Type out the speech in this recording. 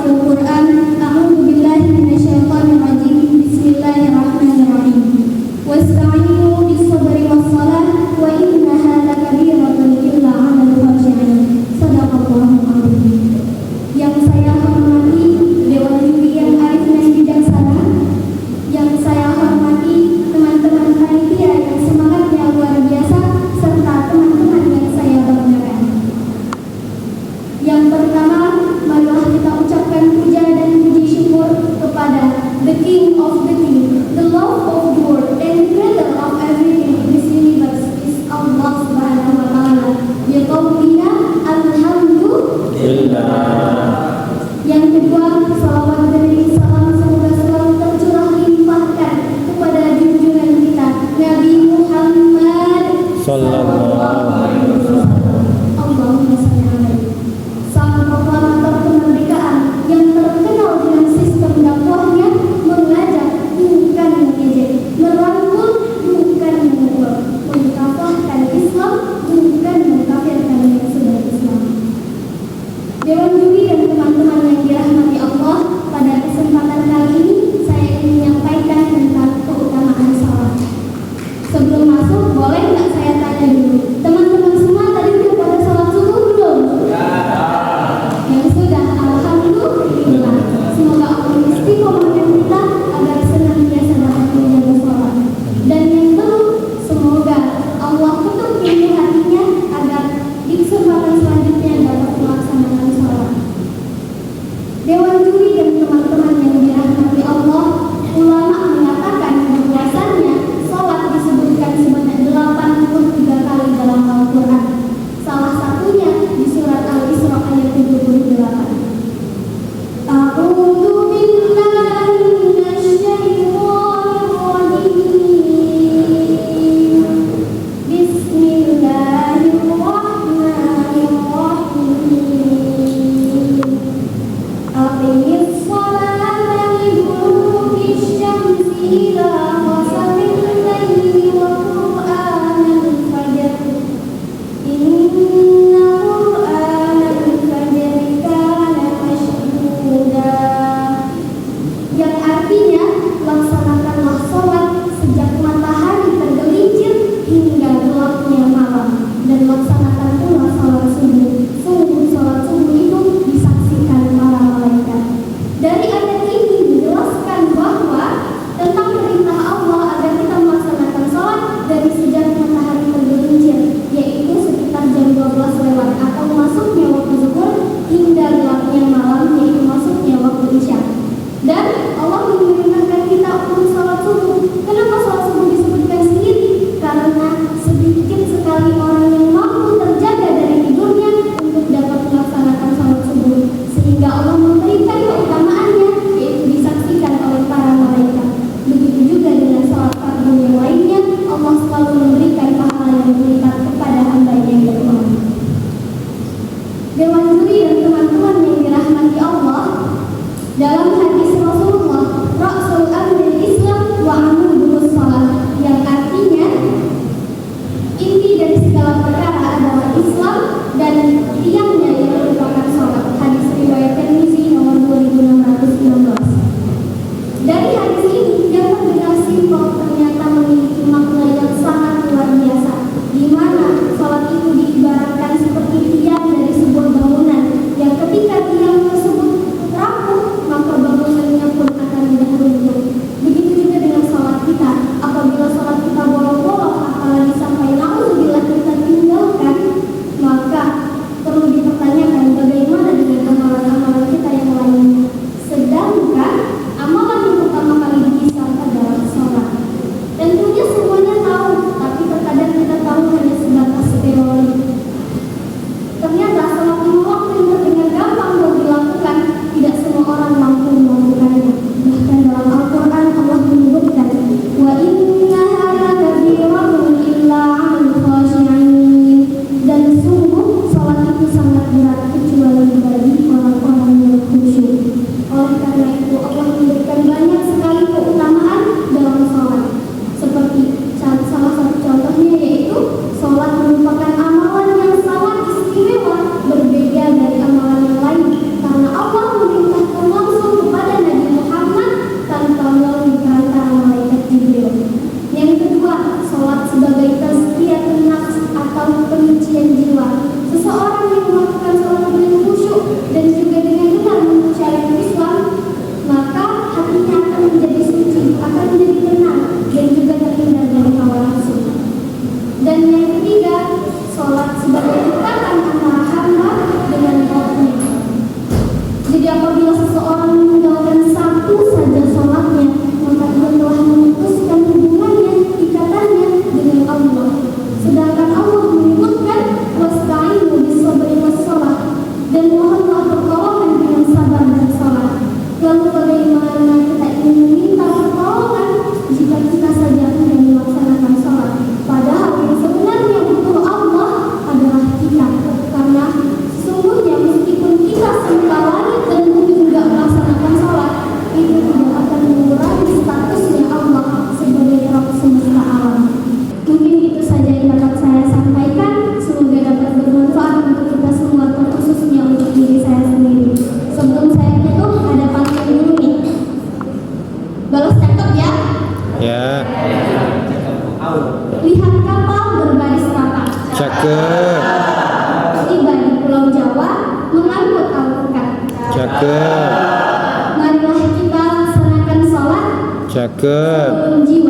tilawahul Qur'an. A'udzu billahi minasyaitonir rajim. Bismillahirrahmanirrahim. Wasta'inu bis-sabri was-shalah wa innaha lakabiratun illa 'alal khashi'in. Shadaqallahul 'azim. Yang saya hormati Dewan Juri yang arif dan bijaksana, yang saya hormati teman-teman panitia yang semangatnya luar biasa, serta teman-teman yang saya banggakan. Yang pertama, marilah kita ucapkan puja dan puji syukur kepada the King of the King, the Lord of the world, and creator of everything in this universe is Allah Subhanahu wa Ta'ala. Biqaulina alhamdulillah. Yang kedua, salawat dan salam semoga selalu tercurah limpahkan kepada junjungan kita Nabi Muhammad sallallahu alaihi wasallam. Allahumma shalli alaihi. Sang proklamator kemerdekaan yang terkenal dengan sistem dakwahnya mengajak bukan mengejek, merangkul bukan memukul, mengkafirkan Islam bukan mengkafirkan yang sudah Islam. Dewan Juri dan teman-teman yang dirahmati Allah, pada kesempatan kali ini saya ingin menyampaikan tentang keutamaan salat. Sebelum masuk, boleh nggak saya tanya dulu, teman-teman semua tadi udah pada salat subuh belum? Ya. Yang sudah, alhamdulillah. Semoga Allah istiqomahkan kita agar senantiasa dapat menjaga salat. Dan yang belum, semoga Allah ketuk pintu hatinya agar di kesempatan selanjutnya dapat melaksanakan salat. Dewan Juri dan teman-teman yang dirahmati Allah, ulama mengatakan bahwasannya salat disebutkan sebanyak 83 kali dalam Al-Quran. Salah satunya di surat Al-Isra ayat 78. A'udzu billahi minasyaitonir rajim. Bismillahirrahmanirrahim. Aqimis Jadi apabila seseorang meninggalkan satu saja sholatnya, maka ia telah memutuskan hubungannya, ikatannya dengan Allah. Sedangkan Allah menyebutkan wasta'inu bis-sabri was-shalah, dan mohonlah pertolongan dengan sabar dan salat. Lalu bagaimana kita ingin meminta pertolongan jika kita saja tidak melaksanakan salat? Padahal yang sebenarnya butuh Allah adalah kita, karena sesungguhnya meskipun kita semula langit dan bumi tidak melaksanakan salat, itu tidak akan mengurangi statusnya Allah sebagai Rabb semesta alam. Mungkin itu saja yang dapat saya sampaikan. Semoga dapat bermanfaat untuk kita semua, terkhususnya untuk diri saya sendiri. Sebelum saya tutup, ada pantun dulu nih. Balas cakep ya? Ya. Lihat kapal berbaris rapat. Cakep. Tiba di Pulau Jawa, mengangkut Al-Quran. Cakep. Marilah kita laksanakan sholat Cakep. sebelum jiwa